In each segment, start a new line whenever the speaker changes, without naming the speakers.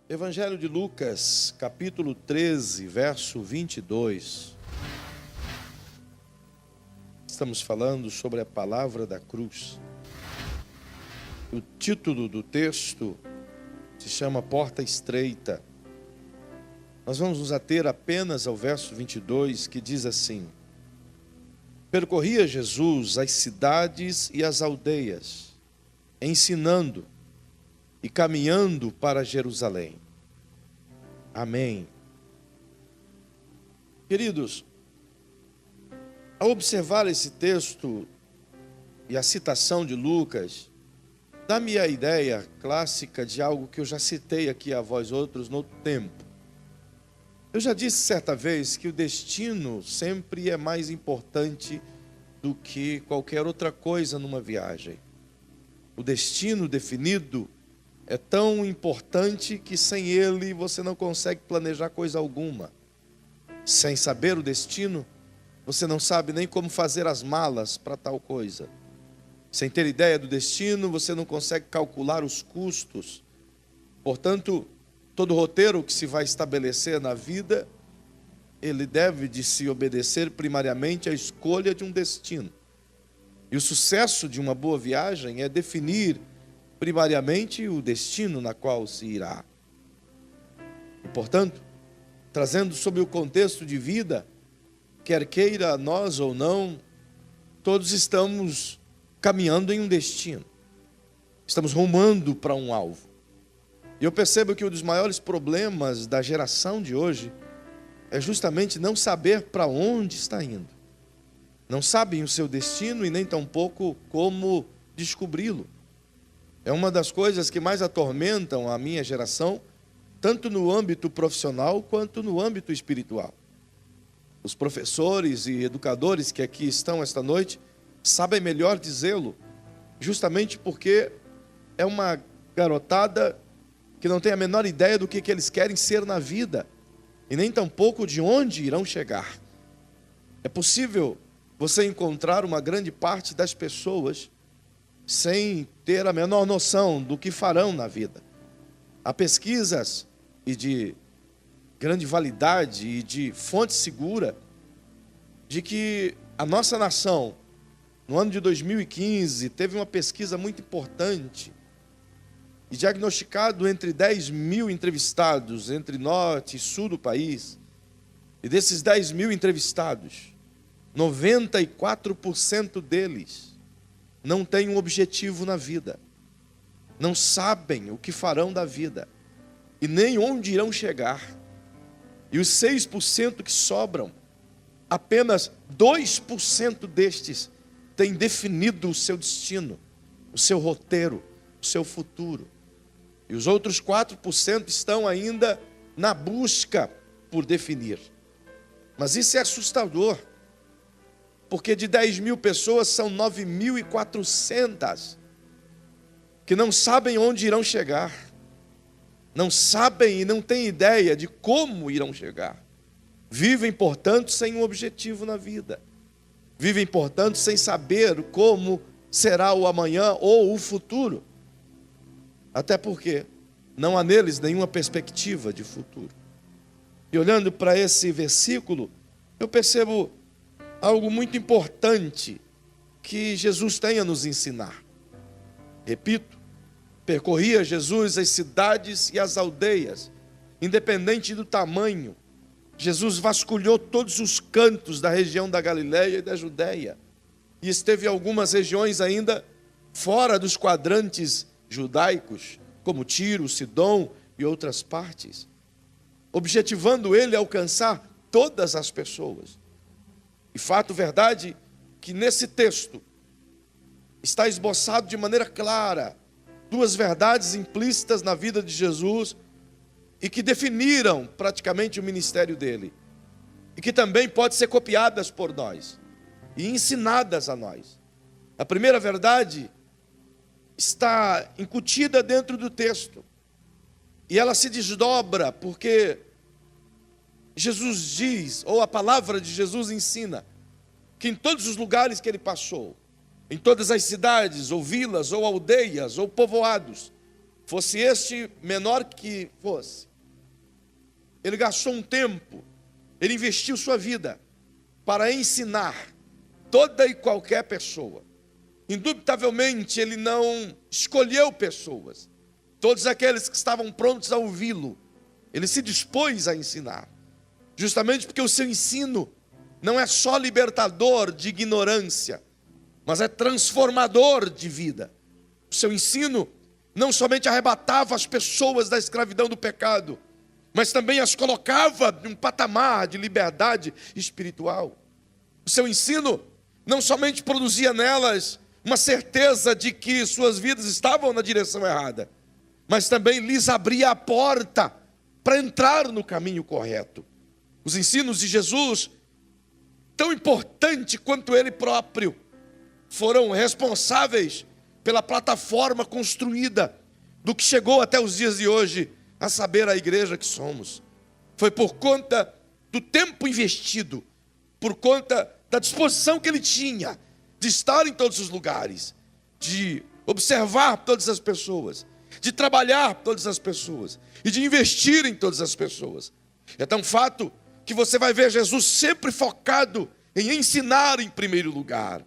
Evangelho de Lucas, capítulo 13, verso 22. Estamos falando sobre a palavra da cruz. O título do texto se chama Porta Estreita. Nós vamos nos ater apenas ao verso 22, que diz assim: Percorria Jesus as cidades e as aldeias, ensinando e caminhando para Jerusalém. Amém. Queridos, ao observar esse texto e a citação de Lucas, dá-me a ideia clássica de algo que eu já citei aqui a vós outros no outro tempo. Eu já disse certa vez que o destino sempre é mais importante do que qualquer outra coisa numa viagem. O destino definido é tão importante que sem ele você não consegue planejar coisa alguma. Sem saber o destino, você não sabe nem como fazer as malas para tal coisa. Sem ter ideia do destino, você não consegue calcular os custos. Portanto, todo roteiro que se vai estabelecer na vida, ele deve de se obedecer primariamente à escolha de um destino. E o sucesso de uma boa viagem é definir primariamente o destino na qual se irá. E, portanto, trazendo sobre o contexto de vida, quer queira nós ou não, todos estamos caminhando em um destino. Estamos rumando para um alvo. E eu percebo que um dos maiores problemas da geração de hoje é justamente não saber para onde está indo. Não sabem o seu destino e nem tampouco como descobri-lo. É uma das coisas que mais atormentam a minha geração, tanto no âmbito profissional quanto no âmbito espiritual. Os professores e educadores que aqui estão esta noite sabem melhor dizê-lo, justamente porque é uma garotada que não tem a menor ideia do que eles querem ser na vida, e nem tampouco de onde irão chegar. É possível você encontrar uma grande parte das pessoas sem ter a menor noção do que farão na vida. Há pesquisas e de grande validade e de fonte segura de que a nossa nação, no ano de 2015, teve uma pesquisa muito importante e diagnosticado entre 10 mil entrevistados entre norte e sul do país, e desses 10 mil entrevistados, 94% deles não têm um objetivo na vida, não sabem o que farão da vida e nem onde irão chegar. E os 6% que sobram, apenas 2% destes têm definido o seu destino, o seu roteiro, o seu futuro. E os outros 4% estão ainda na busca por definir. Mas isso é assustador, porque de 10 mil pessoas são 9.400 que não sabem onde irão chegar, não sabem e não têm ideia de como irão chegar. Vivem, portanto, sem um objetivo na vida. Vivem, portanto, sem saber como será o amanhã ou o futuro. Até porque não há neles nenhuma perspectiva de futuro. E olhando para esse versículo, eu percebo algo muito importante que Jesus tem a nos ensinar. Repito, percorria Jesus as cidades e as aldeias, independente do tamanho. Jesus vasculhou todos os cantos da região da Galileia e da Judéia, e esteve em algumas regiões ainda fora dos quadrantes judaicos, como Tiro, Sidom e outras partes, objetivando ele alcançar todas as pessoas. E fato verdade que nesse texto está esboçado de maneira clara duas verdades implícitas na vida de Jesus e que definiram praticamente o ministério dele, e que também podem ser copiadas por nós e ensinadas a nós. A primeira verdade está incutida dentro do texto e ela se desdobra porque Jesus diz, ou a palavra de Jesus ensina, que em todos os lugares que ele passou, em todas as cidades, ou vilas, ou aldeias, ou povoados, fosse este menor que fosse, ele gastou um tempo, ele investiu sua vida para ensinar toda e qualquer pessoa. Indubitavelmente, ele não escolheu pessoas. Todos aqueles que estavam prontos a ouvi-lo, ele se dispôs a ensinar. Justamente porque o seu ensino não é só libertador de ignorância, mas é transformador de vida. O seu ensino não somente arrebatava as pessoas da escravidão do pecado, mas também as colocava em um patamar de liberdade espiritual. O seu ensino não somente produzia nelas uma certeza de que suas vidas estavam na direção errada, mas também lhes abria a porta para entrar no caminho correto. Os ensinos de Jesus, tão importante quanto ele próprio, foram responsáveis pela plataforma construída do que chegou até os dias de hoje, a saber, a igreja que somos. Foi por conta do tempo investido, por conta da disposição que ele tinha de estar em todos os lugares, de observar todas as pessoas, de trabalhar todas as pessoas e de investir em todas as pessoas. É tão fato que você vai ver Jesus sempre focado em ensinar em primeiro lugar.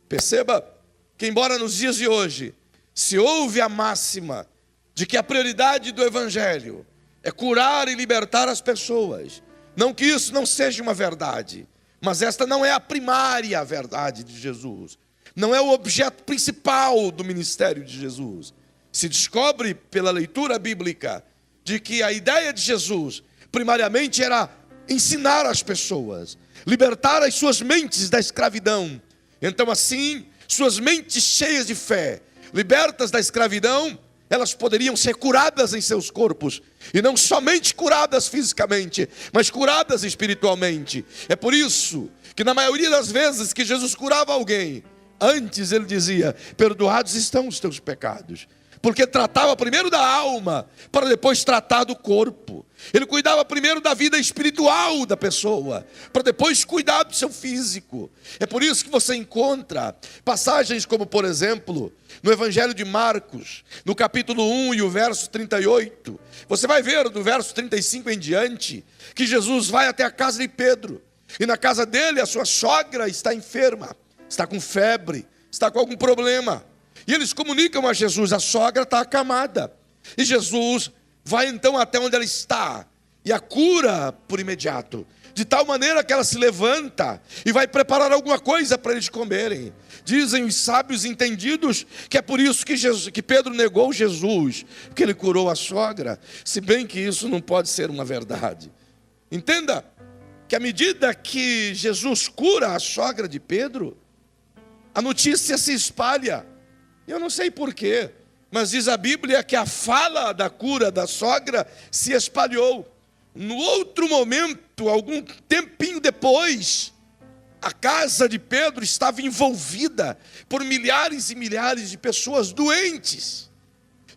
Perceba que, embora nos dias de hoje se ouve a máxima de que a prioridade do Evangelho é curar e libertar as pessoas, não que isso não seja uma verdade, mas esta não é a primária verdade de Jesus, não é o objeto principal do ministério de Jesus. Se descobre pela leitura bíblica de que a ideia de Jesus primariamente era ensinar as pessoas, libertar as suas mentes da escravidão. Então assim, suas mentes cheias de fé, libertas da escravidão, elas poderiam ser curadas em seus corpos, e não somente curadas fisicamente, mas curadas espiritualmente. É por isso que na maioria das vezes que Jesus curava alguém, antes ele dizia: perdoados estão os teus pecados. Porque tratava primeiro da alma, para depois tratar do corpo. Ele cuidava primeiro da vida espiritual da pessoa, para depois cuidar do seu físico. É por isso que você encontra passagens como, por exemplo, no Evangelho de Marcos, no capítulo 1 e o verso 38. Você vai ver do verso 35 em diante, que Jesus vai até a casa de Pedro. E na casa dele a sua sogra está enferma, está com febre, está com algum problema. E eles comunicam a Jesus: a sogra está acamada. E Jesus vai então até onde ela está e a cura por imediato, de tal maneira que ela se levanta e vai preparar alguma coisa para eles comerem. Dizem os sábios entendidos que é por isso que Pedro negou Jesus, porque ele curou a sogra, se bem que isso não pode ser uma verdade. Entenda que à medida que Jesus cura a sogra de Pedro, a notícia se espalha. Eu não sei porquê, mas diz a Bíblia que a fala da cura da sogra se espalhou. No outro momento, algum tempinho depois, a casa de Pedro estava envolvida por milhares e milhares de pessoas doentes.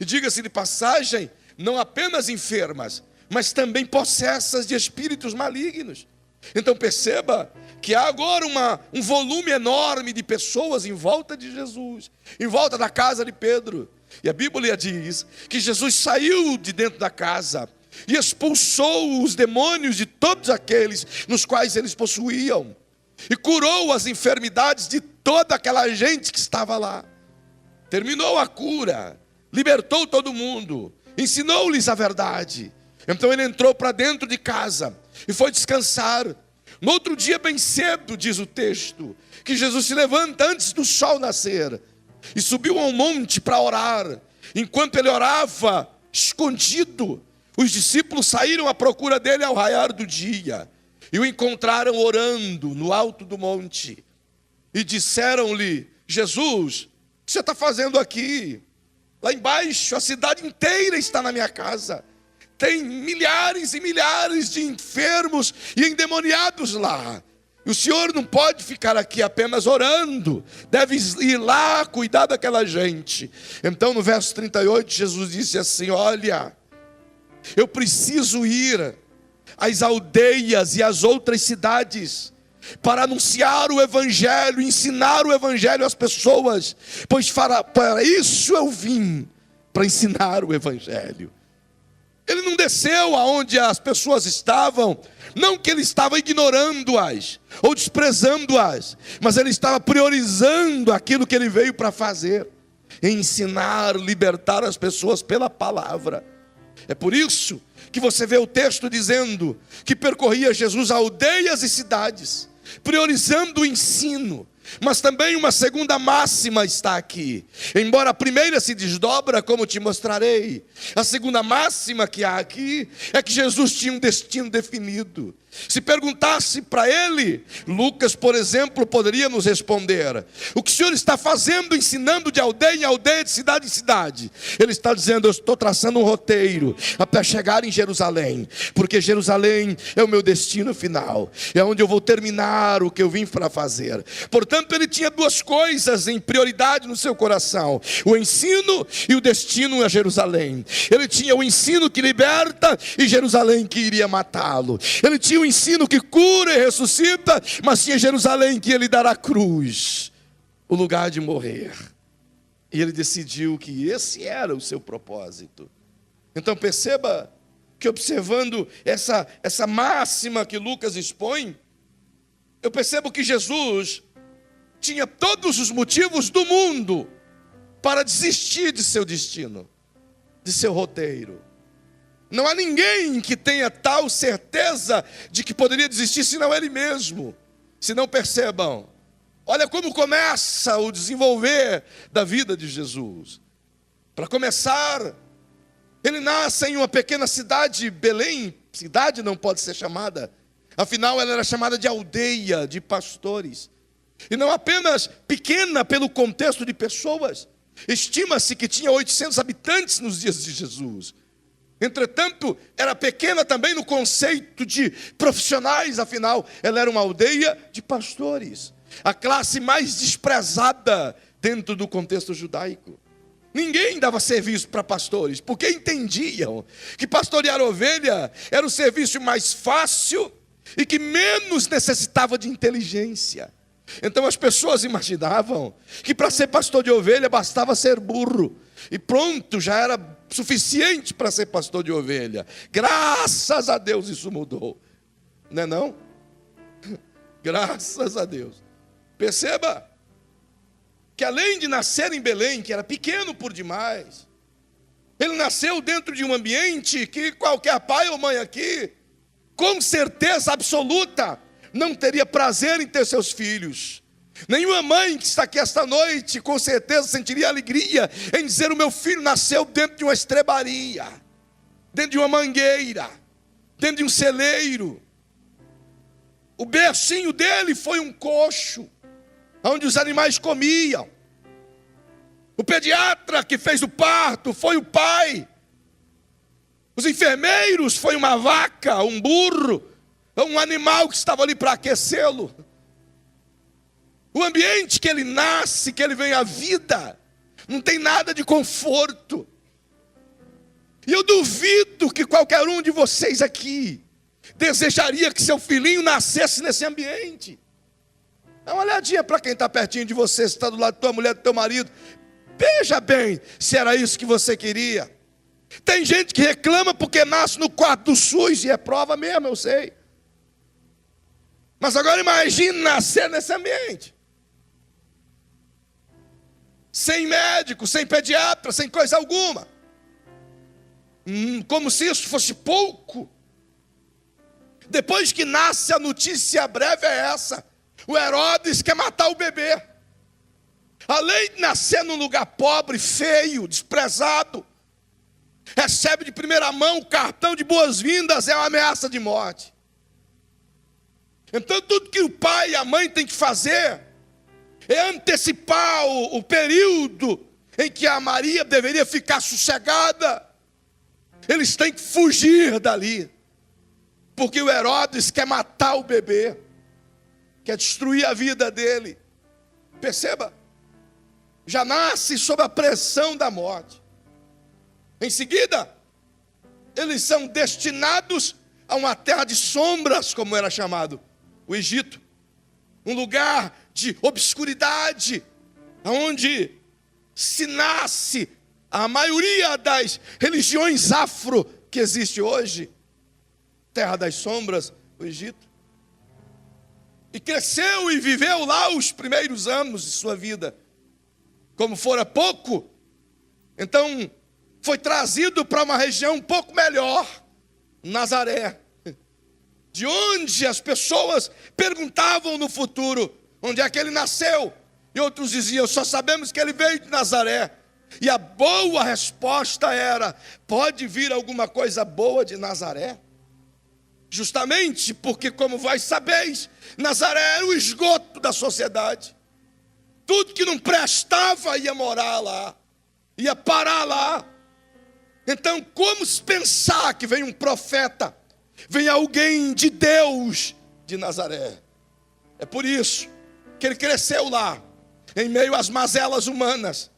E diga-se de passagem, não apenas enfermas, mas também possessas de espíritos malignos. Então perceba que há agora um volume enorme de pessoas em volta de Jesus, em volta da casa de Pedro. E a Bíblia diz que Jesus saiu de dentro da casa e expulsou os demônios de todos aqueles nos quais eles possuíam, e curou as enfermidades de toda aquela gente que estava lá. Terminou a cura, libertou todo mundo, ensinou-lhes a verdade. Então ele entrou para dentro de casa e foi descansar. No outro dia bem cedo, diz o texto, que Jesus se levanta antes do sol nascer e subiu a um monte para orar. Enquanto ele orava, escondido, os discípulos saíram à procura dele ao raiar do dia e o encontraram orando no alto do monte. E disseram-lhe: Jesus, o que você está fazendo aqui? Lá embaixo a cidade inteira está na minha casa. Tem milhares e milhares de enfermos e endemoniados lá. E o Senhor não pode ficar aqui apenas orando. Deve ir lá cuidar daquela gente. Então no verso 38 Jesus disse assim: olha, eu preciso ir às aldeias e às outras cidades para anunciar o Evangelho, ensinar o Evangelho às pessoas, pois para isso eu vim. para ensinar o evangelho. Ele não desceu aonde as pessoas estavam, não que ele estava ignorando-as ou desprezando-as, mas ele estava priorizando aquilo que ele veio para fazer: ensinar, libertar as pessoas pela palavra. É por isso que você vê o texto dizendo que percorria Jesus aldeias e cidades, priorizando o ensino. Mas também uma segunda máxima está aqui. Embora a primeira se desdobra, como te mostrarei, a segunda máxima que há aqui é que Jesus tinha um destino definido. Se perguntasse para ele, Lucas, por exemplo, poderia nos responder: o que o Senhor está fazendo, ensinando de aldeia em aldeia, de cidade em cidade? Ele está dizendo: eu estou traçando um roteiro até chegar em Jerusalém, porque Jerusalém é o meu destino final, é onde eu vou terminar o que eu vim para fazer. Portanto, ele tinha duas coisas em prioridade no seu coração: o ensino e o destino a Jerusalém. Ele tinha o ensino que liberta e Jerusalém que iria matá-lo. Ele tinha o ensino que cura e ressuscita, mas tinha Jerusalém que ele dará a cruz, o lugar de morrer. E ele decidiu que esse era o seu propósito. Então perceba que, observando essa máxima que Lucas expõe, eu percebo que Jesus tinha todos os motivos do mundo para desistir de seu destino, de seu roteiro. Não há ninguém que tenha tal certeza de que poderia desistir, senão ele mesmo. Se não percebam, olha como começa o desenvolver da vida de Jesus. Para começar, ele nasce em uma pequena cidade, Belém. Cidade não pode ser chamada, afinal ela era chamada de aldeia de pastores. E não apenas pequena pelo contexto de pessoas, estima-se que tinha 800 habitantes nos dias de Jesus. Entretanto, era pequena também no conceito de profissionais, afinal, ela era uma aldeia de pastores, a classe mais desprezada dentro do contexto judaico. Ninguém dava serviço para pastores, porque entendiam que pastorear ovelha era o serviço mais fácil e que menos necessitava de inteligência. Então as pessoas imaginavam que para ser pastor de ovelha bastava ser burro, e pronto, já era suficiente para ser pastor de ovelha. Graças a Deus isso mudou, não é não? Graças a Deus. Perceba que além de nascer em Belém, que era pequeno por demais, ele nasceu dentro de um ambiente que qualquer pai ou mãe aqui, com certeza absoluta, não teria prazer em ter seus filhos. Nenhuma mãe que está aqui esta noite, com certeza sentiria alegria em dizer: o meu filho nasceu dentro de uma estrebaria, dentro de uma mangueira, dentro de um celeiro. O bercinho dele foi um coxo, onde os animais comiam. O pediatra que fez o parto foi o pai. Os enfermeiros foi uma vaca, um burro, um animal que estava ali para aquecê-lo. O ambiente que ele nasce, que ele vem à vida, não tem nada de conforto. E eu duvido que qualquer um de vocês aqui desejaria que seu filhinho nascesse nesse ambiente. Dá uma olhadinha para quem está pertinho de você, se está do lado da tua mulher, do teu marido. Veja bem se era isso que você queria. Tem gente que reclama porque nasce no quarto do SUS, e é prova mesmo, eu sei. Mas agora imagine nascer nesse ambiente. Sem médico, sem pediatra, sem coisa alguma. Como se isso fosse pouco. Depois que nasce, a notícia breve é essa: o Herodes quer matar o bebê. Além de nascer num lugar pobre, feio, desprezado, recebe de primeira mão o cartão de boas-vindas, é uma ameaça de morte. Então tudo que o pai e a mãe têm que fazer é antecipar o período em que a Maria deveria ficar sossegada. Eles têm que fugir dali, porque o Herodes quer matar o bebê, quer destruir a vida dele. Perceba, já nasce sob a pressão da morte. Em seguida, eles são destinados a uma terra de sombras, como era chamado o Egito, um lugar de obscuridade, onde se nasce a maioria das religiões afro que existe hoje, terra das sombras, o Egito. E cresceu e viveu lá os primeiros anos de sua vida. Como fora pouco, então foi trazido para uma região um pouco melhor, Nazaré, de onde as pessoas perguntavam no futuro, onde é que ele nasceu? E outros diziam, só sabemos que ele veio de Nazaré. E a boa resposta era, pode vir alguma coisa boa de Nazaré? Justamente porque, como vós sabeis, Nazaré era o esgoto da sociedade. Tudo que não prestava ia morar lá, ia parar lá. Então, como se pensar que vem um profeta, vem alguém de Deus de Nazaré? É por isso que ele cresceu lá, em meio às mazelas humanas,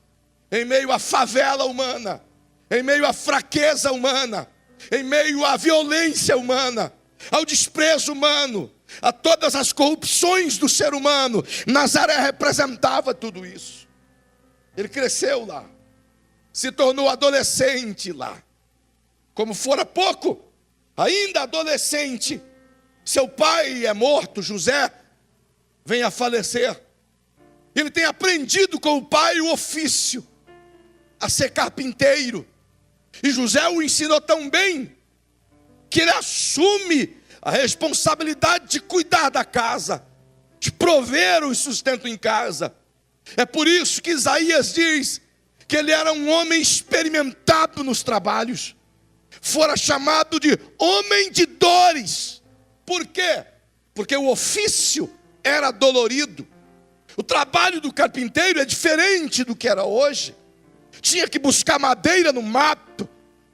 em meio à favela humana, em meio à fraqueza humana, em meio à violência humana, ao desprezo humano, a todas as corrupções do ser humano. Nazaré representava tudo isso. Ele cresceu lá, se tornou adolescente lá. Como fora pouco, ainda adolescente, seu pai é morto, José vem a falecer. Ele tem aprendido com o pai o ofício, a ser carpinteiro. E José o ensinou tão bem, que ele assume a responsabilidade de cuidar da casa, de prover o sustento em casa. É por isso que Isaías diz que ele era um homem experimentado nos trabalhos, fora chamado de homem de dores. Por quê? Porque o ofício era dolorido. O trabalho do carpinteiro é diferente do que era hoje. Tinha que buscar madeira no mato,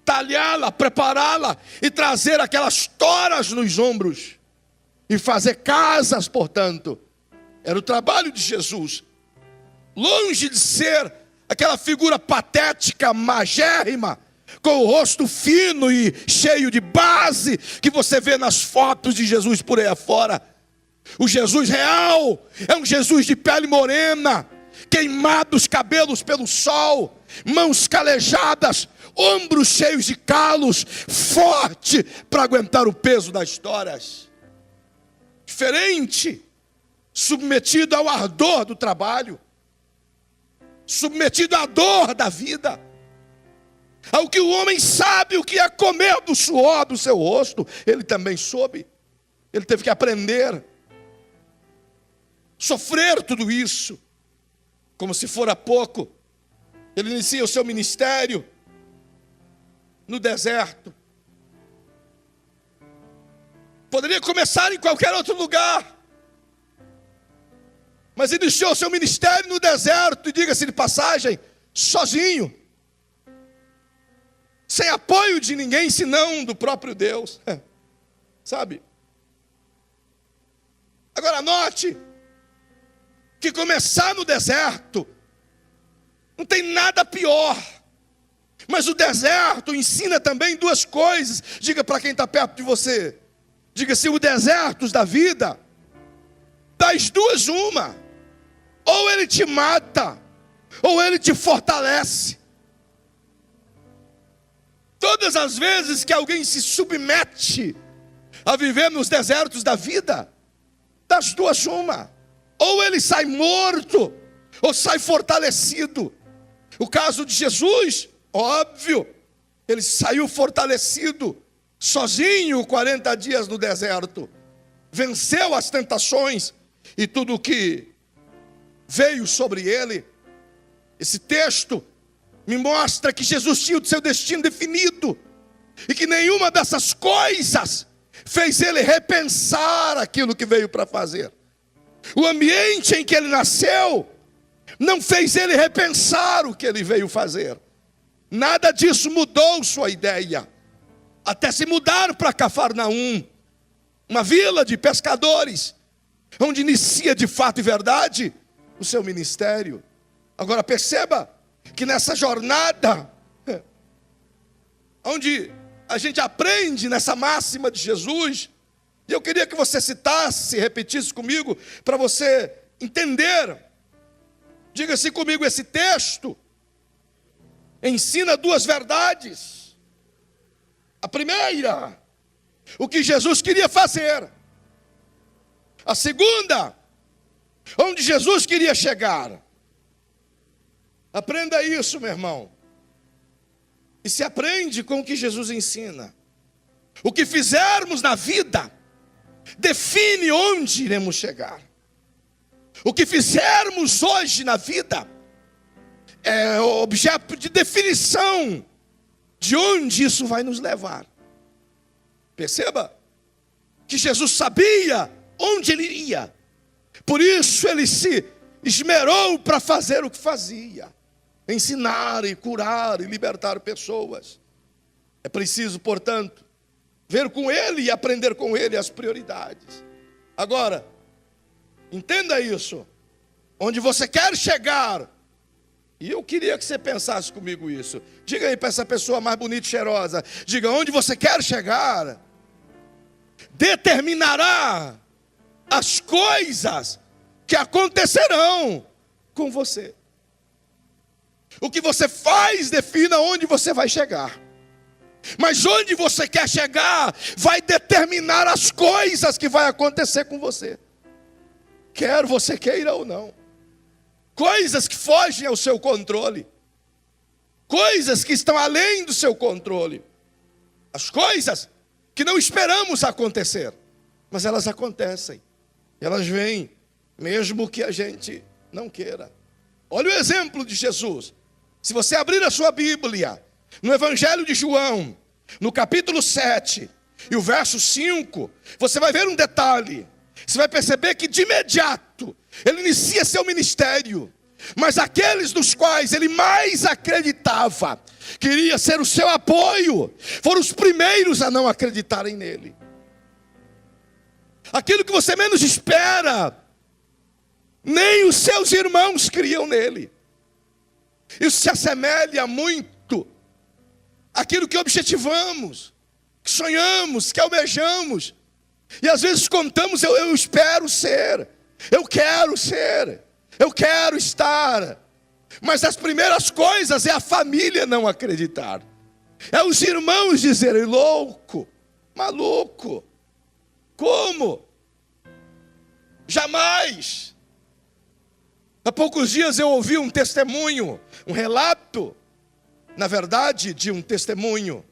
talhá-la, prepará-la e trazer aquelas toras nos ombros e fazer casas, portanto. Era o trabalho de Jesus. Longe de ser aquela figura patética, magérrima, com o rosto fino e cheio de base que você vê nas fotos de Jesus por aí afora. O Jesus real é um Jesus de pele morena, queimados cabelos pelo sol, mãos calejadas, ombros cheios de calos, forte para aguentar o peso das histórias. Diferente, submetido ao ardor do trabalho, submetido à dor da vida, ao que o homem sabe o que é comer do suor do seu rosto. Ele também soube, ele teve que aprender, sofrer tudo isso. Como se fora pouco, ele inicia o seu ministério no deserto. Poderia começar em qualquer outro lugar, mas iniciou o seu ministério no deserto, e diga-se de passagem, sozinho, sem apoio de ninguém senão do próprio Deus. Sabe? Agora note que começar no deserto não tem nada pior. Mas o deserto ensina também duas coisas. Diga para quem está perto de você. Diga assim, os desertos da vida, das duas uma. Ou ele te mata, ou ele te fortalece. Todas as vezes que alguém se submete a viver nos desertos da vida, das duas uma. Ou ele sai morto, ou sai fortalecido. O caso de Jesus, óbvio, ele saiu fortalecido, sozinho, 40 dias no deserto. Venceu as tentações e tudo o que veio sobre ele. Esse texto me mostra que Jesus tinha o seu destino definido, e que nenhuma dessas coisas fez ele repensar aquilo que veio para fazer. O ambiente em que ele nasceu não fez ele repensar o que ele veio fazer. Nada disso mudou sua ideia, até se mudar para Cafarnaum, uma vila de pescadores, onde inicia de fato e verdade o seu ministério. Agora perceba que nessa jornada, onde a gente aprende nessa máxima de Jesus, e eu queria que você citasse, repetisse comigo, para você entender. Diga-se comigo esse texto. ensina duas verdades. A primeira, o que Jesus queria fazer. A segunda, onde Jesus queria chegar. Aprenda isso, meu irmão. E se aprende com o que Jesus ensina. O que fizermos na vida define onde iremos chegar. O que fizermos hoje na vida é objeto de definição de onde isso vai nos levar. Perceba que Jesus sabia onde ele iria. Por isso ele se esmerou para fazer o que fazia. Ensinar e curar e libertar pessoas. É preciso, portanto, ver com ele e aprender com ele as prioridades. Agora, entenda isso. Onde você quer chegar. E eu queria que você pensasse comigo isso. Diga aí para essa pessoa mais bonita e cheirosa. Diga, onde você quer chegar determinará as coisas que acontecerão com você. O que você faz defina onde você vai chegar. Mas onde você quer chegar vai determinar as coisas que vai acontecer com você. Quer você queira ou não. Coisas que fogem ao seu controle. Coisas que estão além do seu controle. As coisas que não esperamos acontecer. Mas elas acontecem. Elas vêm, mesmo que a gente não queira. Olha o exemplo de Jesus. Se você abrir a sua Bíblia, no Evangelho de João, no capítulo 7, e o verso 5, você vai ver um detalhe. Você vai perceber que de imediato, ele inicia seu ministério. Mas aqueles dos quais ele mais acreditava, queria ser o seu apoio, foram os primeiros a não acreditarem nele. Aquilo que você menos espera, nem os seus irmãos criam nele. Isso se assemelha muito àquilo que objetivamos, que sonhamos, que almejamos. E às vezes contamos, eu espero ser, eu quero ser, eu quero estar. Mas as primeiras coisas é a família não acreditar. É os irmãos dizerem, louco, maluco, como? Jamais. Há poucos dias eu ouvi um testemunho, um relato, na verdade, de um testemunho,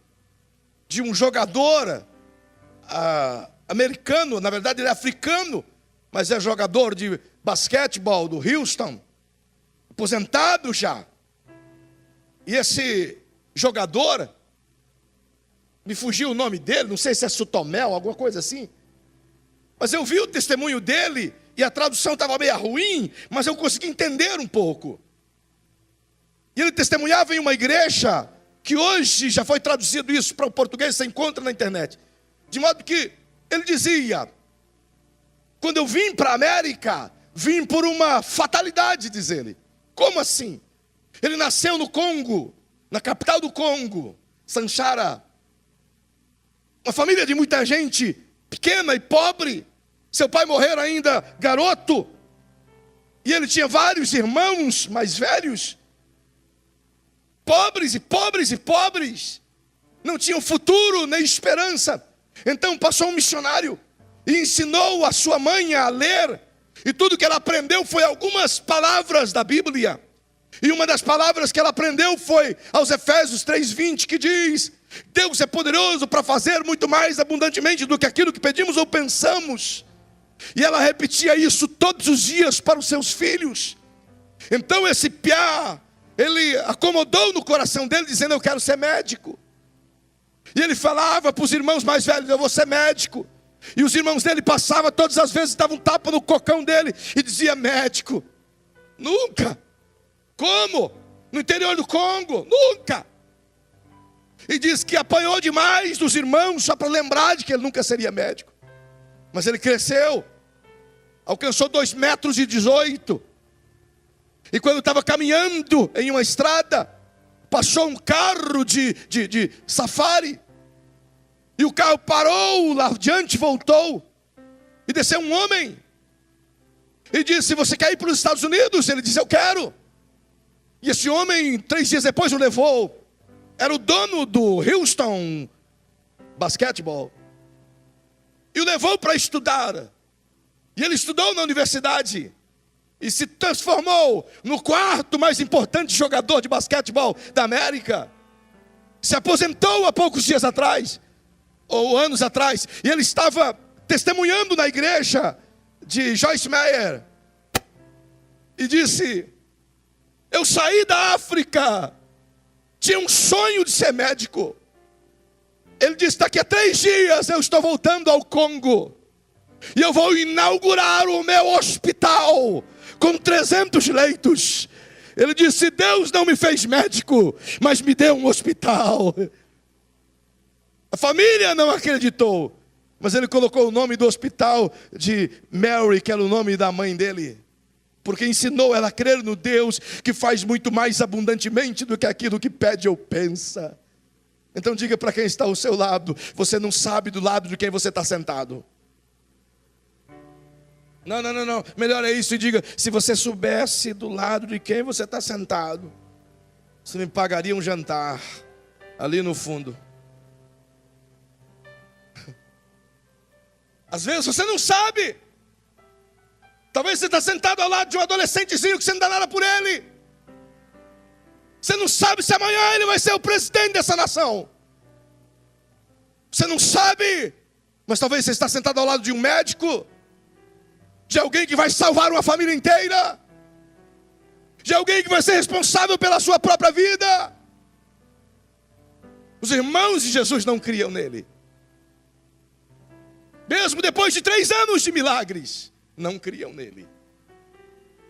de um jogador americano, na verdade ele é africano, mas é jogador de basquetebol do Houston, aposentado já. E esse jogador, me fugiu o nome dele, não sei se é Sutomel, alguma coisa assim. Mas eu vi o testemunho dele, e a tradução estava meio ruim, mas eu consegui entender um pouco. E ele testemunhava em uma igreja, que hoje já foi traduzido isso para o português, você encontra na internet. De modo que ele dizia, quando eu vim para a América, vim por uma fatalidade, diz ele. Como assim? Ele nasceu no Congo, na capital do Congo, Sanchara. Uma família de muita gente, pequena e pobre. Seu pai morreu ainda garoto. E ele tinha vários irmãos mais velhos. Pobres e pobres e pobres. Não tinham futuro nem esperança. Então passou um missionário e ensinou a sua mãe a ler. E tudo que ela aprendeu foi algumas palavras da Bíblia. E uma das palavras que ela aprendeu foi aos Efésios 3:20, que diz: Deus é poderoso para fazer muito mais abundantemente do que aquilo que pedimos ou pensamos. E ela repetia isso todos os dias para os seus filhos. Então esse piá, ele acomodou no coração dele, dizendo, eu quero ser médico. E ele falava para os irmãos mais velhos, eu vou ser médico. E os irmãos dele passavam, todas as vezes davam um tapa no cocão dele e dizia, médico. Nunca. Como? No interior do Congo? Nunca. E diz que apanhou demais dos irmãos só para lembrar de que ele nunca seria médico. Mas ele cresceu, alcançou 2,18 metros. E quando estava caminhando em uma estrada, passou um carro de safari. E o carro parou lá adiante, voltou. E desceu um homem. E disse, você quer ir para os Estados Unidos? Ele disse, eu quero. E esse homem, 3 dias depois, o levou. Era o dono do Houston Basketball. E o levou para estudar. E ele estudou na universidade. E se transformou no 4º mais importante jogador de basquetebol da América. Se aposentou há poucos dias atrás, ou anos atrás. E ele estava testemunhando na igreja de Joyce Meyer. E disse: eu saí da África, tinha um sonho de ser médico. Ele disse: daqui a 3 dias eu estou voltando ao Congo. E eu vou inaugurar o meu hospital com 300 leitos. Ele disse: Deus não me fez médico, mas me deu um hospital. A família não acreditou, mas ele colocou o nome do hospital de Mary, que era o nome da mãe dele, porque ensinou ela a crer no Deus que faz muito mais abundantemente do que aquilo que pede ou pensa. Então diga para quem está ao seu lado: você não sabe do lado de quem você está sentado. Não. Melhor é isso, e diga: se você soubesse do lado de quem você está sentado, você me pagaria um jantar ali no fundo. Às vezes você não sabe. Talvez você está sentado ao lado de um adolescentezinho que você não dá nada por ele. Você não sabe se amanhã ele vai ser o presidente dessa nação. Você não sabe. Mas talvez você está sentado ao lado de um médico, de alguém que vai salvar uma família inteira, de alguém que vai ser responsável pela sua própria vida. Os irmãos de Jesus não criam nele. Mesmo depois de 3 anos de milagres, não criam nele.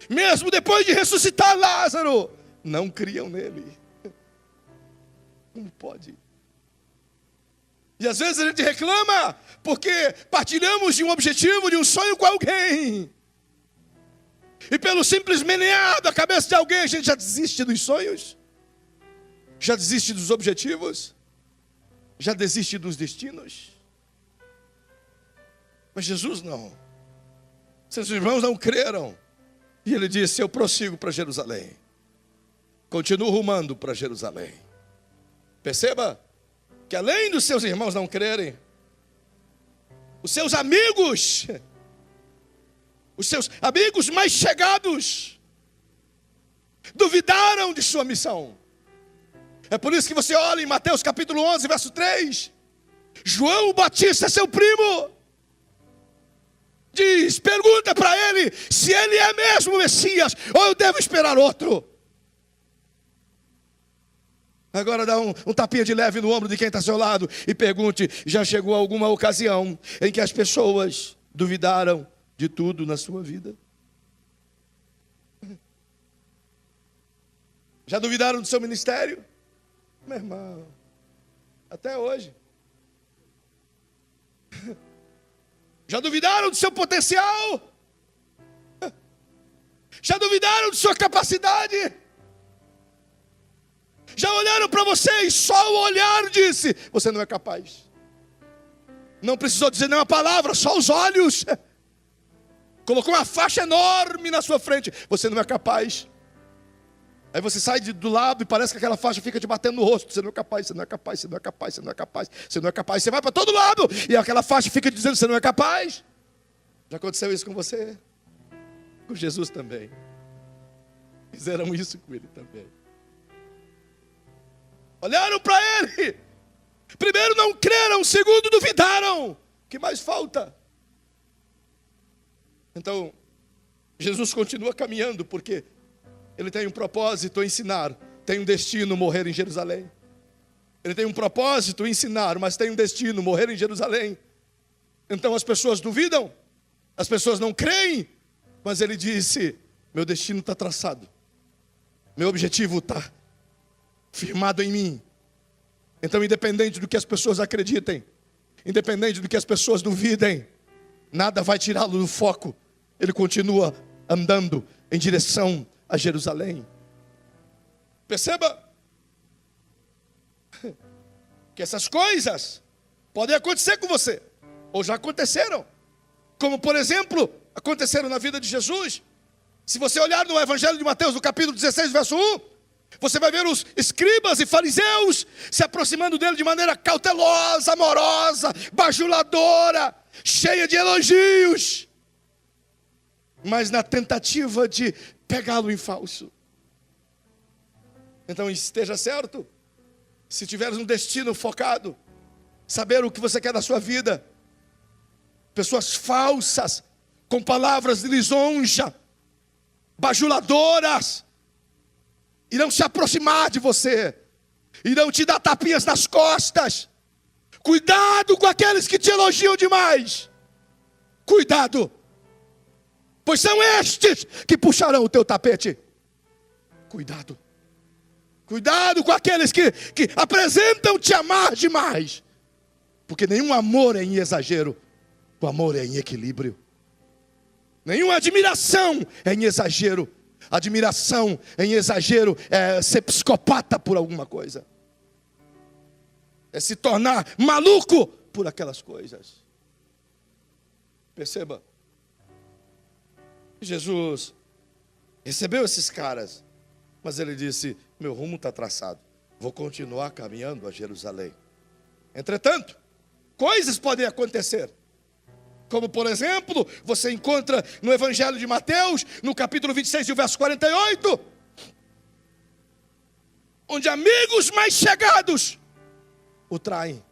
Mesmo depois de ressuscitar Lázaro, não criam nele. Como pode? E às vezes a gente reclama porque partilhamos de um objetivo, de um sonho com alguém. E pelo simples menear da cabeça de alguém, a gente já desiste dos sonhos, já desiste dos objetivos, já desiste dos destinos. Mas Jesus não. Seus irmãos não creram. E ele disse: eu prossigo para Jerusalém. Continuo rumando para Jerusalém. Perceba que além dos seus irmãos não crerem, os seus amigos mais chegados, duvidaram de sua missão. É por isso que você olha em Mateus capítulo 11, verso 3. João Batista, seu primo, diz, pergunta para ele se ele é mesmo o Messias, ou eu devo esperar outro. Agora dá um tapinha de leve no ombro de quem está ao seu lado e pergunte: já chegou alguma ocasião em que as pessoas duvidaram de tudo na sua vida? Já duvidaram do seu ministério? Meu irmão, até hoje. Já duvidaram do seu potencial? Já duvidaram de sua capacidade? Já olharam para você e só o olhar disse: você não é capaz. Não precisou dizer nenhuma palavra, só os olhos. Colocou uma faixa enorme na sua frente: você não é capaz. Aí você sai do lado e parece que aquela faixa fica te batendo no rosto: você não é capaz, você não é capaz, você não é capaz, você não é capaz, você não é capaz. Você vai para todo lado e aquela faixa fica dizendo: você não é capaz. Já aconteceu isso com você? Com Jesus também. Fizeram isso com ele também. Olharam para ele. Primeiro não creram, segundo duvidaram. O que mais falta? Então, Jesus continua caminhando porque ele tem um propósito, ensinar. Tem um destino, morrer em Jerusalém. Ele tem um propósito, ensinar, mas tem um destino, morrer em Jerusalém. Então as pessoas duvidam, as pessoas não creem, mas ele disse: meu destino está traçado, meu objetivo está firmado em mim. Então, independente do que as pessoas acreditem, independente do que as pessoas duvidem, nada vai tirá-lo do foco. Ele continua andando em direção a Jerusalém. Perceba que essas coisas podem acontecer com você, ou já aconteceram, como por exemplo, aconteceram na vida de Jesus. Se você olhar no Evangelho de Mateus, no capítulo 16, verso 1, Você vai ver os escribas e fariseus se aproximando dele de maneira cautelosa, amorosa, bajuladora, cheia de elogios, mas na tentativa de pegá-lo em falso. Então esteja certo, se tiveres um destino focado, saber o que você quer da sua vida, pessoas falsas, com palavras de lisonja, bajuladoras, irão se aproximar de você, irão te dar tapinhas nas costas. Cuidado com aqueles que te elogiam demais. Cuidado, pois são estes que puxarão o teu tapete. Cuidado. Cuidado com aqueles que apresentam te amar demais. Porque nenhum amor é em exagero, o amor é em equilíbrio. Nenhuma admiração é em exagero. Admiração em exagero é ser psicopata por alguma coisa. É se tornar maluco por aquelas coisas. Perceba. Jesus recebeu esses caras, mas ele disse: meu rumo está traçado, vou continuar caminhando a Jerusalém. Entretanto, coisas podem acontecer. Como por exemplo, você encontra no Evangelho de Mateus, no capítulo 26 e o verso 48, onde amigos mais chegados o traem.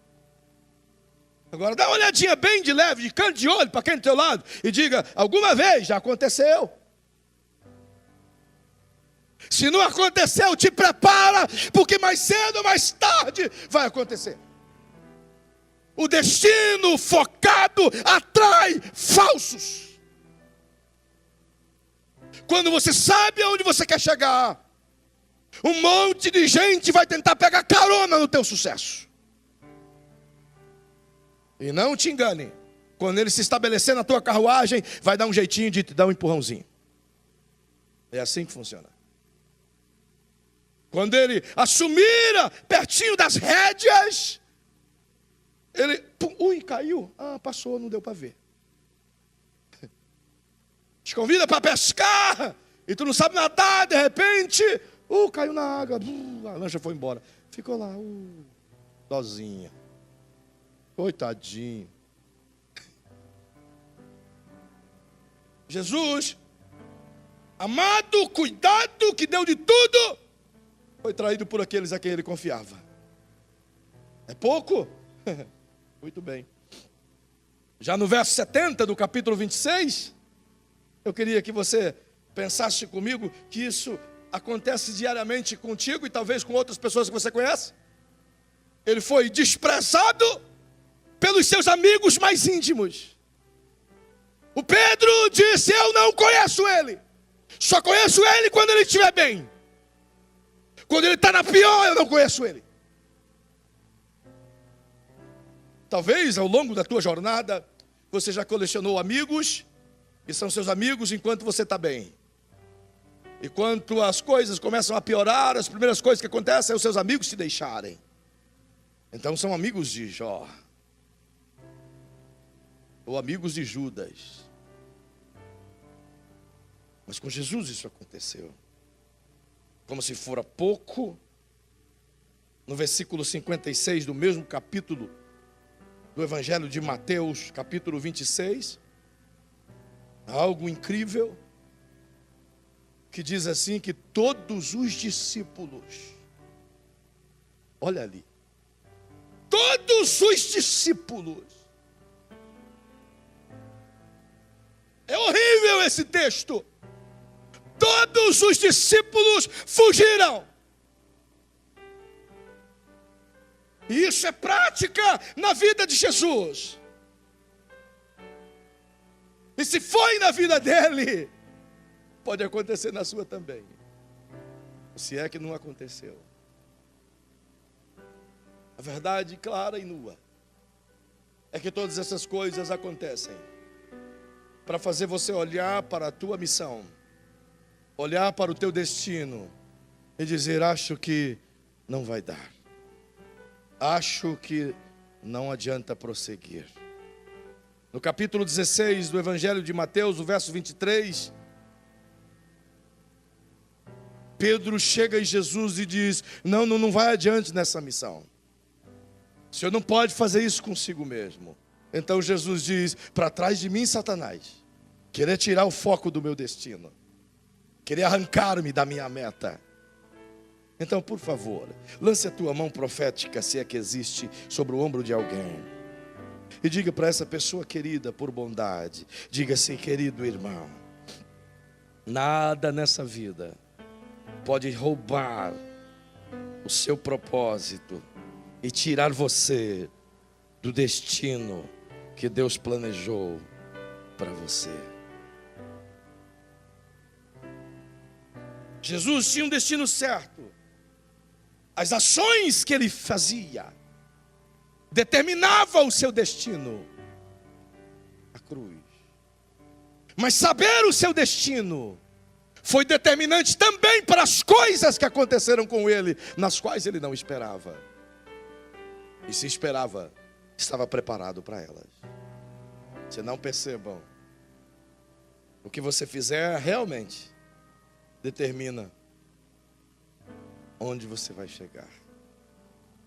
Agora dá uma olhadinha bem de leve, de canto de olho para quem do teu lado, e diga: alguma vez já aconteceu. Se não aconteceu, te prepara, porque mais cedo ou mais tarde vai acontecer. O destino focado atrai falsos. Quando você sabe aonde você quer chegar, um monte de gente vai tentar pegar carona no teu sucesso. E não te engane, quando ele se estabelecer na tua carruagem, vai dar um jeitinho de te dar um empurrãozinho. É assim que funciona. Quando ele assumir pertinho das rédeas, ele, ui, caiu. Ah, passou, não deu para ver. Te convida para pescar, e tu não sabe nadar, de repente, caiu na água, a lancha foi embora. Ficou lá, dozinha. Coitadinho. Jesus, amado, cuidado, que deu de tudo, foi traído por aqueles a quem ele confiava. É pouco? Muito bem. Já no verso 70 do capítulo 26, eu queria que você pensasse comigo que isso acontece diariamente contigo e talvez com outras pessoas que você conhece. Ele foi desprezado pelos seus amigos mais íntimos. O Pedro disse: eu não conheço ele. Só conheço ele quando ele estiver bem. Quando ele está na pior, eu não conheço ele. Talvez ao longo da tua jornada, você já colecionou amigos, que são seus amigos enquanto você está bem. E quando as coisas começam a piorar, as primeiras coisas que acontecem é os seus amigos te deixarem. Então são amigos de Jó. Ou amigos de Judas. Mas com Jesus isso aconteceu. Como se fora pouco, no versículo 56 do mesmo capítulo do Evangelho de Mateus, capítulo 26, algo incrível, que diz assim que todos os discípulos, olha ali, todos os discípulos, é horrível esse texto, todos os discípulos fugiram. E isso é prática na vida de Jesus. E se foi na vida dele, pode acontecer na sua também. Se é que não aconteceu. A verdade clara e nua é que todas essas coisas acontecem para fazer você olhar para a tua missão, olhar para o teu destino e dizer: acho que não vai dar. Acho que não adianta prosseguir. No capítulo 16 do Evangelho de Mateus, o verso 23, Pedro chega em Jesus e diz: não vai adiante nessa missão. O senhor não pode fazer isso consigo mesmo. Então Jesus diz: para trás de mim, Satanás, querer tirar o foco do meu destino, querer arrancar-me da minha meta. Então, por favor, lance a tua mão profética, se é que existe, sobre o ombro de alguém, e diga para essa pessoa querida, por bondade, diga assim: querido irmão, nada nessa vida pode roubar o seu propósito e tirar você do destino que Deus planejou para você. Jesus tinha um destino certo. As ações que ele fazia determinavam o seu destino, a cruz. Mas saber o seu destino foi determinante também para as coisas que aconteceram com ele, nas quais ele não esperava. E se esperava, estava preparado para elas. Se não percebam, o que você fizer realmente determina onde você vai chegar.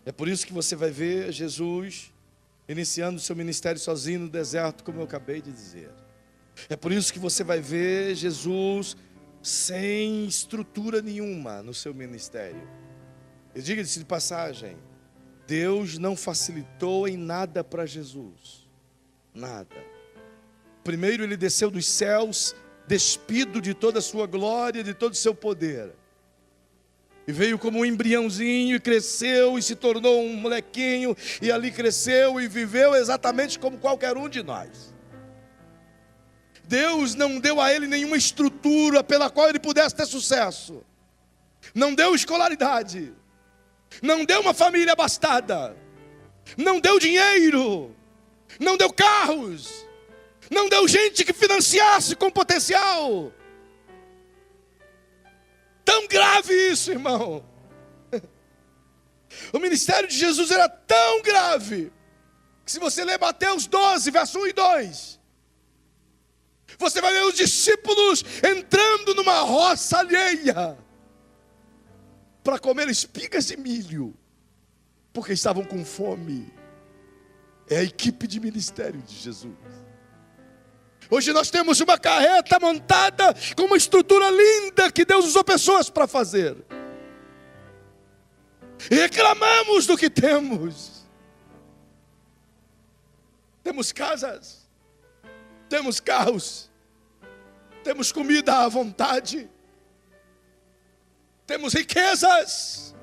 É por isso que você vai ver Jesus iniciando o seu ministério sozinho no deserto, como eu acabei de dizer. É por isso que você vai ver Jesus sem estrutura nenhuma no seu ministério. E diga-se de passagem, Deus não facilitou em nada para Jesus. Nada. Primeiro ele desceu dos céus, despido de toda a sua glória, de todo o seu poder. E veio como um embriãozinho e cresceu e se tornou um molequinho. E ali cresceu e viveu exatamente como qualquer um de nós. Deus não deu a ele nenhuma estrutura pela qual ele pudesse ter sucesso. Não deu escolaridade. Não deu uma família abastada. Não deu dinheiro. Não deu carros. Não deu gente que financiasse com potencial. Tão grave isso, irmão. O ministério de Jesus era tão grave, que se você ler Mateus 12, verso 1 e 2, você vai ver os discípulos entrando numa roça alheia, para comer espigas de milho, porque estavam com fome. É a equipe de ministério de Jesus. Hoje nós temos uma carreta montada com uma estrutura linda que Deus usou pessoas para fazer. E reclamamos do que temos. Temos casas, temos carros, temos comida à vontade, temos riquezas.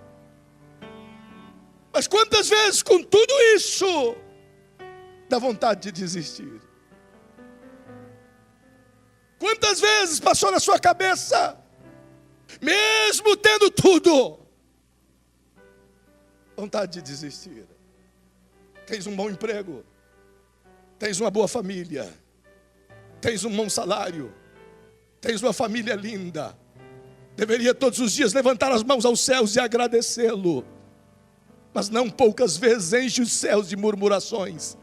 Mas quantas vezes com tudo isso dá vontade de desistir? Quantas vezes passou na sua cabeça, mesmo tendo tudo, vontade de desistir? Tens um bom emprego, tens uma boa família, tens um bom salário, tens uma família linda, deveria todos os dias levantar as mãos aos céus e agradecê-lo, mas não poucas vezes enche os céus de murmurações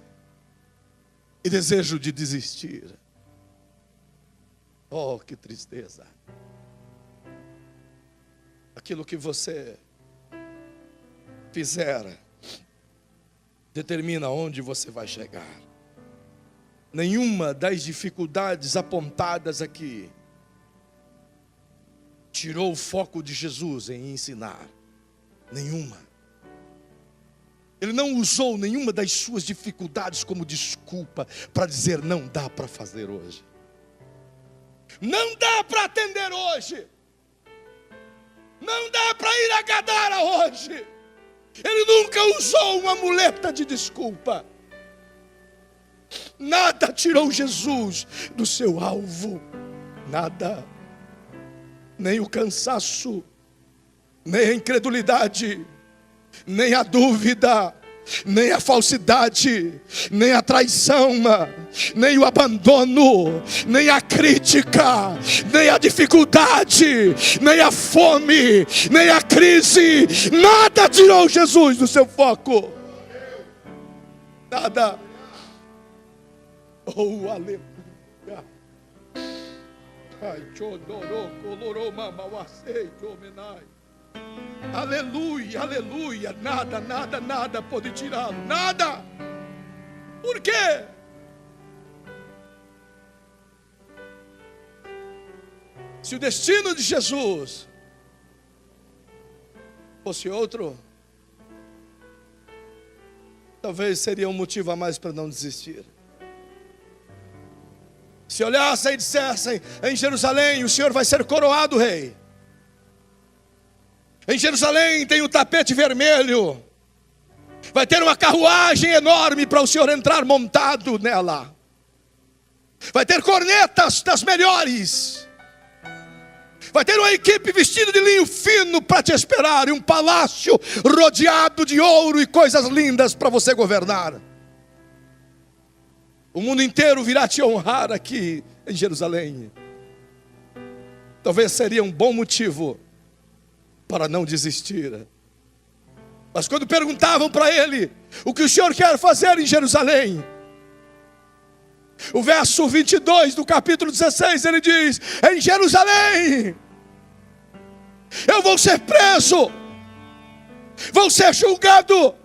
e desejo de desistir. Oh, que tristeza. Aquilo que você fizer determina onde você vai chegar. Nenhuma das dificuldades apontadas aqui tirou o foco de Jesus em ensinar. Nenhuma. Ele não usou nenhuma das suas dificuldades como desculpa para dizer: não dá para fazer hoje. Não dá para atender hoje. Não dá para ir a Gadara hoje. Ele nunca usou uma muleta de desculpa. Nada tirou Jesus do seu alvo. Nada. Nem o cansaço, nem a incredulidade, nem a dúvida, nem a falsidade, nem a traição, nem o abandono, nem a crítica, nem a dificuldade, nem a fome, nem a crise. Nada tirou Jesus do seu foco. Nada. Oh, aleluia. Aleluia, aleluia. Nada, nada, nada pode tirá-lo. Nada. Por quê? Se o destino de Jesus fosse outro, talvez seria um motivo a mais para não desistir. Se olhassem e dissessem: em Jerusalém o Senhor vai ser coroado rei. Em Jerusalém tem o tapete vermelho. Vai ter uma carruagem enorme para o Senhor entrar montado nela. Vai ter cornetas das melhores. Vai ter uma equipe vestida de linho fino para te esperar. E um palácio rodeado de ouro e coisas lindas para você governar. O mundo inteiro virá te honrar aqui em Jerusalém. Talvez seria um bom motivo para não desistir. Mas quando perguntavam para ele: o que o Senhor quer fazer em Jerusalém? O verso 22 do capítulo 16, ele diz: em Jerusalém eu vou ser preso, vou ser julgado,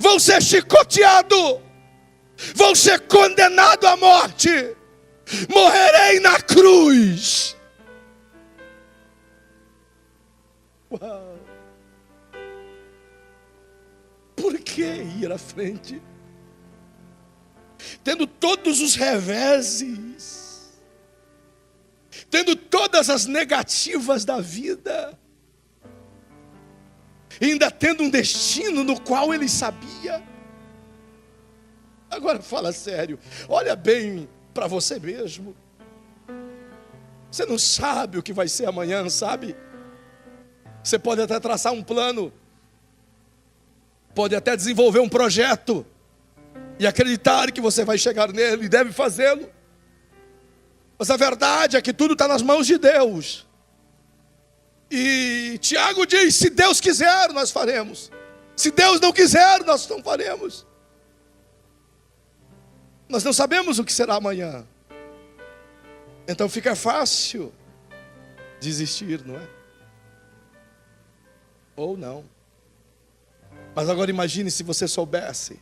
vou ser chicoteado, vou ser condenado à morte, morrerei na cruz. Uau. Por que ir à frente? Tendo todos os reveses, tendo todas as negativas da vida, ainda tendo um destino no qual ele sabia. Agora fala sério, olha bem para você mesmo. Você não sabe o que vai ser amanhã, sabe? Você pode até traçar um plano, pode até desenvolver um projeto e acreditar que você vai chegar nele e deve fazê-lo. Mas a verdade é que tudo está nas mãos de Deus. E Tiago diz: se Deus quiser, nós faremos. Se Deus não quiser, nós não faremos. Nós não sabemos o que será amanhã. Então fica fácil desistir, não é? Ou não. Mas agora imagine se você soubesse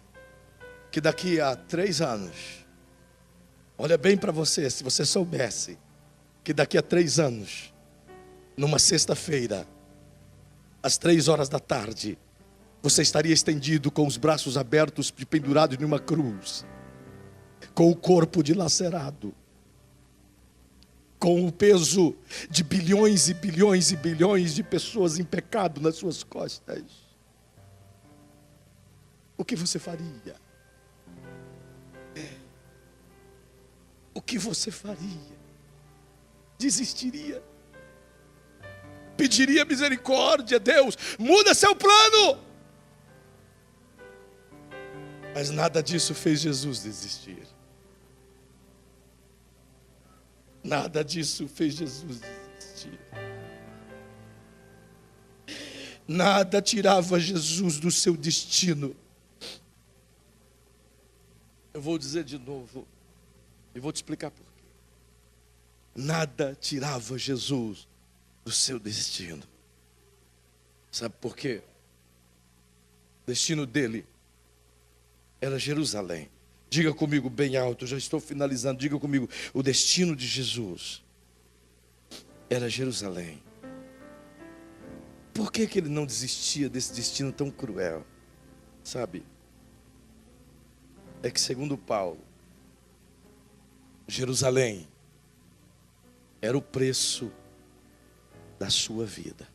que daqui a 3 anos, olha bem para você, se você soubesse que daqui a 3 anos, numa sexta-feira, às 3 horas da tarde, você estaria estendido com os braços abertos, pendurado em uma cruz, com o corpo dilacerado, com o peso de bilhões e bilhões e bilhões de pessoas em pecado nas suas costas. O que você faria? O que você faria? Desistiria? Pediria misericórdia? Deus, muda seu plano. Mas nada disso fez Jesus desistir. Nada disso fez Jesus desistir. Nada tirava Jesus do seu destino. Eu vou dizer de novo e vou te explicar por quê. Nada tirava Jesus do seu destino. Sabe por quê? O destino dele era Jerusalém. Diga comigo bem alto, já estou finalizando. Diga comigo: o destino de Jesus era Jerusalém. Por que ele não desistia desse destino tão cruel? Sabe? É que segundo Paulo, Jerusalém era o preço da sua vida.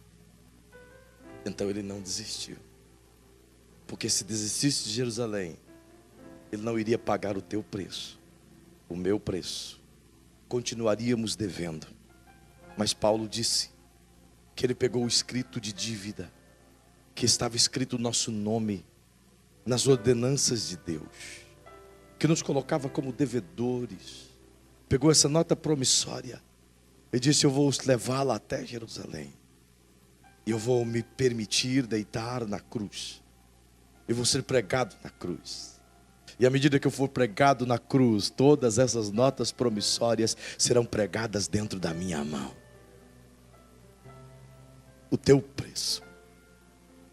Então ele não desistiu. Porque se desistisse de Jerusalém, ele não iria pagar o teu preço, o meu preço. Continuaríamos devendo. Mas Paulo disse que ele pegou o escrito de dívida, que estava escrito o nosso nome nas ordenanças de Deus, que nos colocava como devedores. Pegou essa nota promissória e disse: eu vou levá-la até Jerusalém. E eu vou me permitir deitar na cruz. Eu vou ser pregado na cruz. E à medida que eu for pregado na cruz, todas essas notas promissórias serão pregadas dentro da minha mão. O teu preço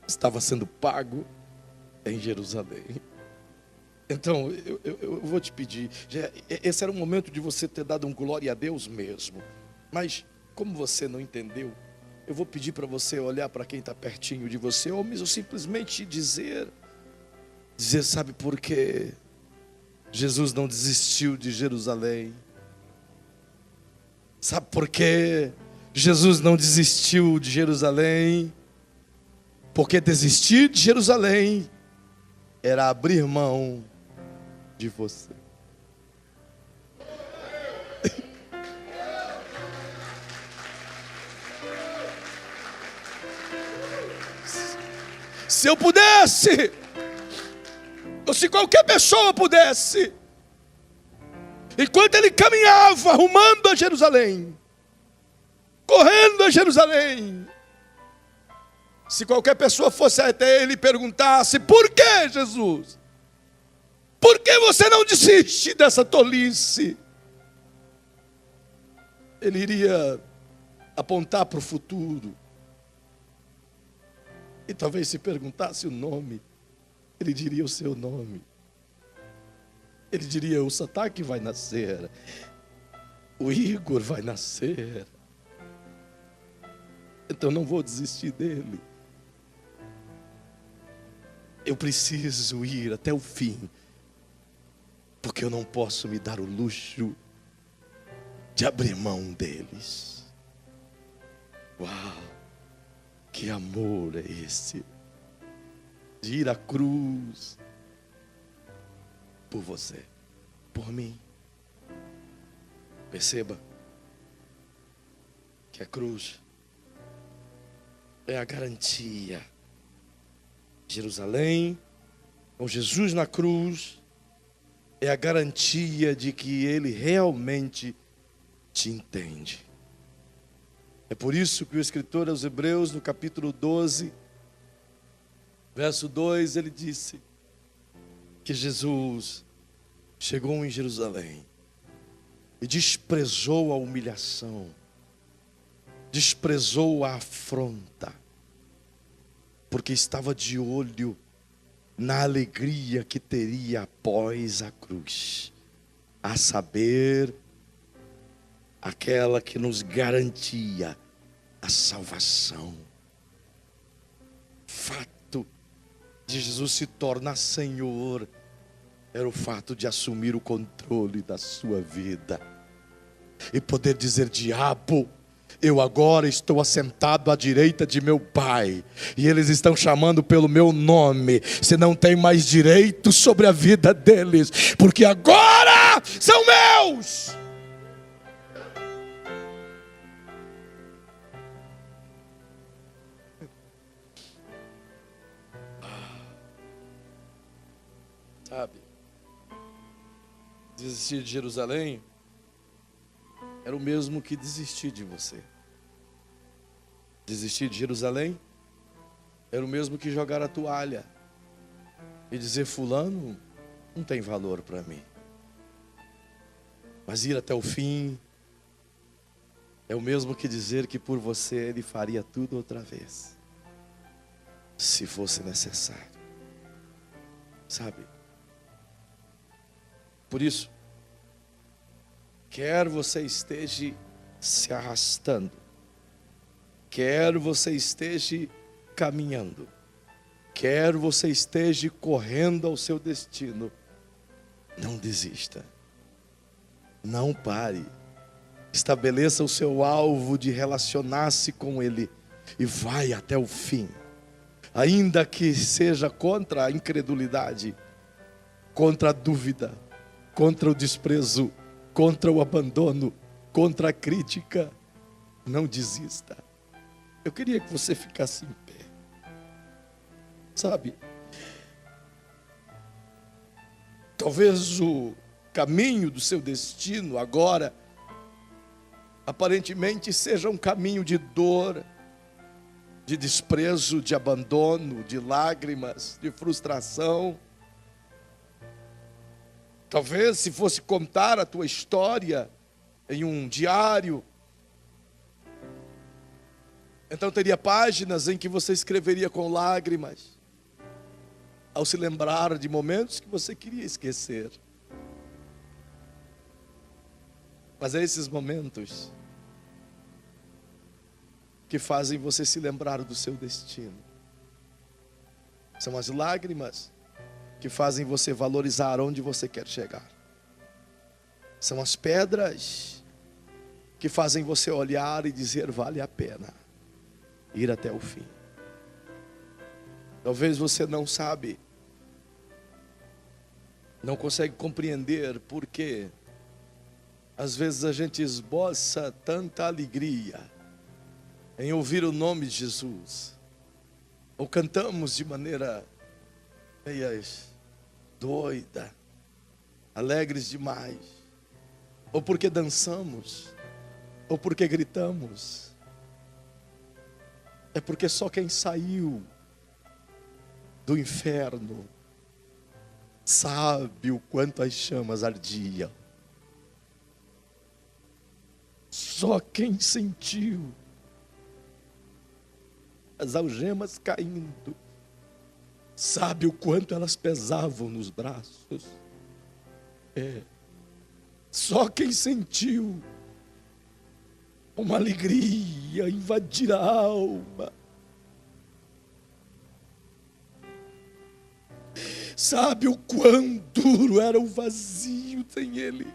estava sendo pago em Jerusalém. Então, eu vou te pedir, esse era o momento de você ter dado um glória a Deus mesmo. Mas, como você não entendeu, eu vou pedir para você olhar para quem está pertinho de você, ou mesmo simplesmente dizer, sabe por quê? Jesus não desistiu de Jerusalém. Sabe por quê? Jesus não desistiu de Jerusalém. Porque desistir de Jerusalém era abrir mão de você. Se eu pudesse, ou se qualquer pessoa pudesse, enquanto ele caminhava rumando a Jerusalém, correndo a Jerusalém, se qualquer pessoa fosse até ele e perguntasse: por que, Jesus? Por que você não desiste dessa tolice? Ele iria apontar para o futuro. E talvez se perguntasse o nome, ele diria o seu nome. Ele diria: o Sataque vai nascer, o Igor vai nascer. Então não vou desistir dele. Eu preciso ir até o fim, porque eu não posso me dar o luxo de abrir mão deles. Uau, que amor é esse, de ir à cruz por você, por mim. Perceba que a cruz é a garantia. Jerusalém, com Jesus na cruz, é a garantia de que Ele realmente te entende. É por isso que o escritor aos Hebreus, no capítulo 12, verso 2, ele disse que Jesus chegou em Jerusalém e desprezou a humilhação, desprezou a afronta, porque estava de olho na alegria que teria após a cruz, a saber, aquela que nos garantia a salvação. Fato de Jesus se tornar Senhor era o fato de assumir o controle da sua vida e poder dizer: diabo, eu agora estou assentado à direita de meu Pai, e eles estão chamando pelo meu nome. Você não tem mais direito sobre a vida deles, porque agora são meus. Sabe, desistir de Jerusalém era o mesmo que desistir de você. Desistir de Jerusalém era o mesmo que jogar a toalha e dizer: fulano não tem valor para mim. Mas ir até o fim é o mesmo que dizer que por você ele faria tudo outra vez, se fosse necessário. Sabe? Por isso, quer você esteja se arrastando, quer você esteja caminhando, quer você esteja correndo ao seu destino, não desista, não pare, estabeleça o seu alvo de relacionar-se com Ele e vai até o fim, ainda que seja contra a incredulidade, contra a dúvida, contra o desprezo, contra o abandono, contra a crítica. Não desista. Eu queria que você ficasse em pé. Sabe, talvez o caminho do seu destino agora aparentemente seja um caminho de dor, de desprezo, de abandono, de lágrimas, de frustração. Talvez se fosse contar a tua história em um diário, então teria páginas em que você escreveria com lágrimas, ao se lembrar de momentos que você queria esquecer. Mas é esses momentos que fazem você se lembrar do seu destino. São as lágrimas que fazem você valorizar onde você quer chegar. São as pedras que fazem você olhar e dizer: vale a pena ir até o fim. Talvez você não sabe, não consegue compreender porque às vezes a gente esboça tanta alegria em ouvir o nome de Jesus, ou cantamos de maneira meio doida, alegres demais, ou porque dançamos, ou porque gritamos. É porque só quem saiu do inferno sabe o quanto as chamas ardiam. Só quem sentiu as algemas caindo sabe o quanto elas pesavam nos braços. Só quem sentiu uma alegria invadir a alma sabe o quão duro era o vazio sem Ele.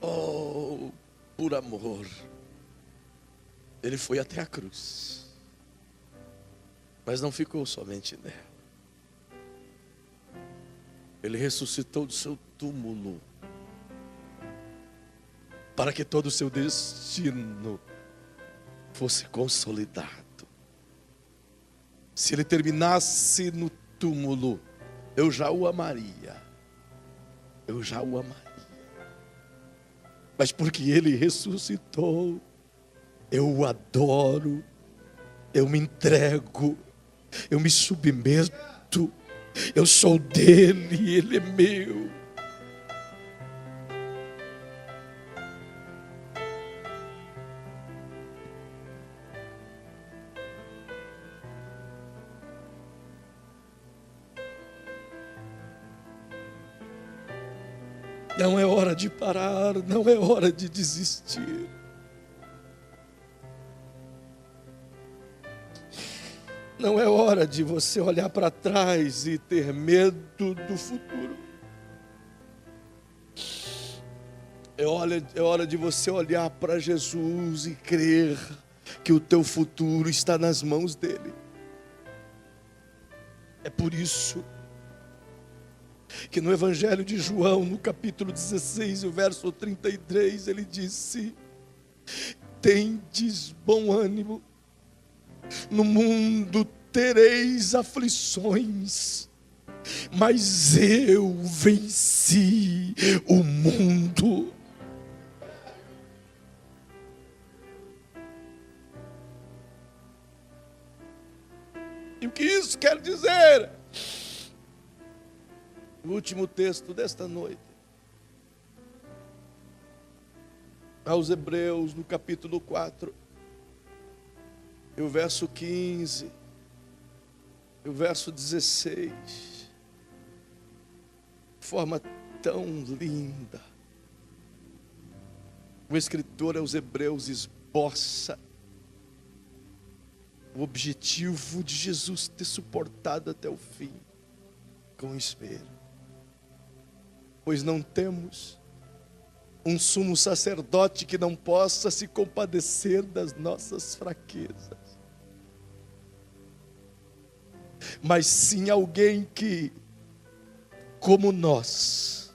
Oh, por amor, Ele foi até a cruz, mas não ficou somente nela. Ele ressuscitou do seu túmulo para que todo o seu destino fosse consolidado. Se ele terminasse no túmulo, eu já o amaria. Eu já o amaria. Mas porque ele ressuscitou, eu o adoro, eu me entrego, eu me submeto, eu sou dele, ele é meu. Não é hora de parar, não é hora de desistir. Não é hora de você olhar para trás e ter medo do futuro. É hora de você olhar para Jesus e crer que o teu futuro está nas mãos dele. É por isso que no Evangelho de João, no capítulo 16, o verso 33, ele disse: tendes bom ânimo, no mundo tereis aflições, mas eu venci o mundo. E o que isso quer dizer? O último texto desta noite, aos Hebreus, no capítulo 4, e o verso 15, e o verso 16, de forma tão linda, o escritor aos Hebreus esboça o objetivo de Jesus ter suportado até o fim, com espelho. Pois não temos um sumo sacerdote que não possa se compadecer das nossas fraquezas, mas sim alguém que, como nós,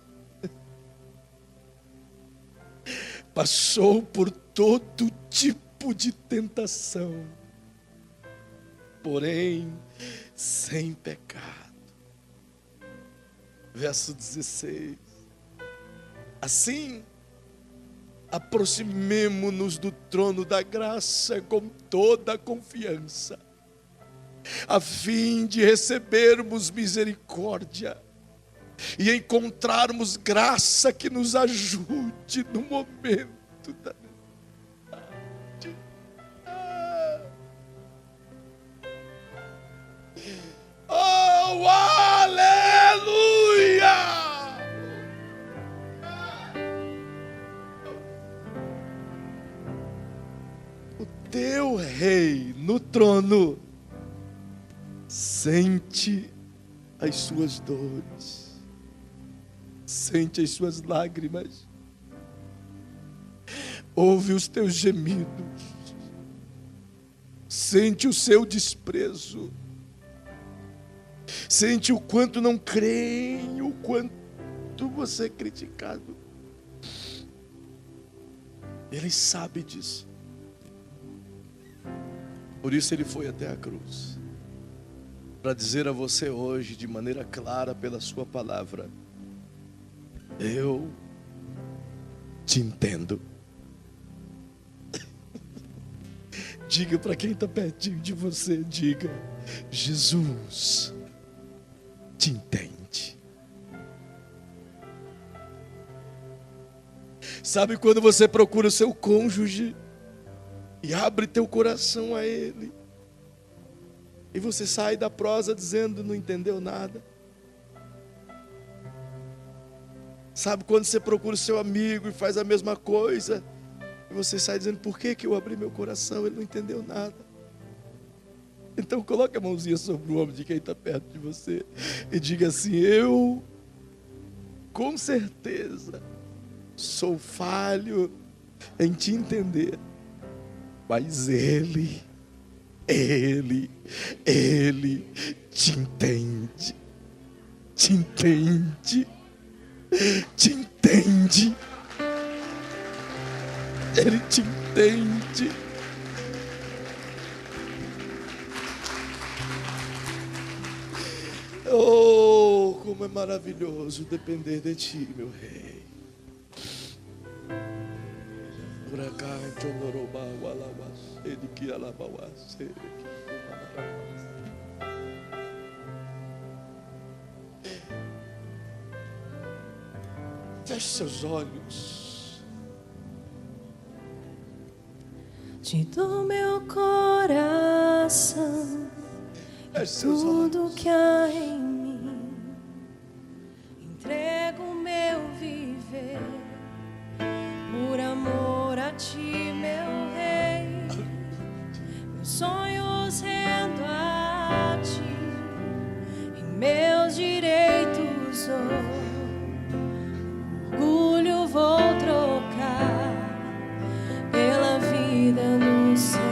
passou por todo tipo de tentação, porém sem pecado. Verso 16. Assim, aproximemo-nos do trono da graça com toda a confiança, a fim de recebermos misericórdia e encontrarmos graça que nos ajude no momento da necessidade. Oh, aleluia! O teu rei no trono sente as suas dores, sente as suas lágrimas, ouve os teus gemidos, sente o seu desprezo, sente o quanto não creem, o quanto você é criticado. Ele sabe disso. Por isso ele foi até a cruz, para dizer a você hoje, de maneira clara pela sua palavra: eu te entendo. Diga para quem está pertinho de você, diga: Jesus te entende. Sabe quando você procura o seu cônjuge e abre teu coração a ele, e você sai da prosa dizendo não entendeu nada? Sabe quando você procura o seu amigo e faz a mesma coisa, e você sai dizendo: por que eu abri meu coração? Ele não entendeu nada. Então coloque a mãozinha sobre o ombro de quem está perto de você e diga assim: eu com certeza sou falho em te entender, mas Ele te entende, te entende, te entende, Ele te entende. Oh, como é maravilhoso depender de Ti, meu Rei. Feche seus olhos.
Te dou meu coração,
Feche seus
tudo
olhos.
que há em mim. Entrego meu viver por amor a Ti, meu Rei. Meus sonhos rendo a Ti, em meus direitos orgulho vou trocar pela vida no Senhor.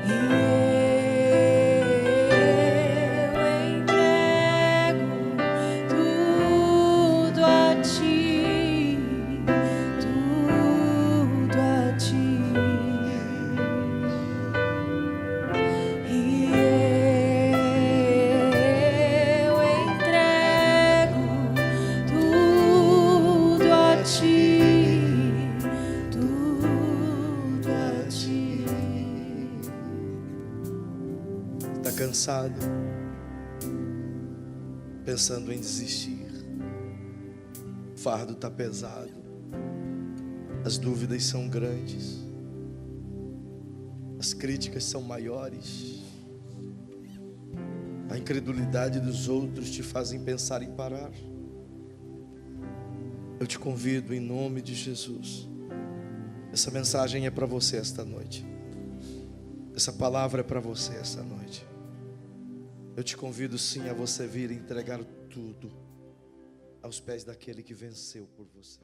E eu entrego tudo a Ti, tudo a Ti. E eu entrego tudo a Ti, tudo a Ti.
Está cansado, pensando em desistir. O fardo está pesado, as dúvidas são grandes, as críticas são maiores, a incredulidade dos outros te fazem pensar em parar. Eu te convido em nome de Jesus. Essa mensagem é para você esta noite. Essa palavra é para você esta noite. Eu te convido sim a você vir entregar tudo aos pés daquele que venceu por você.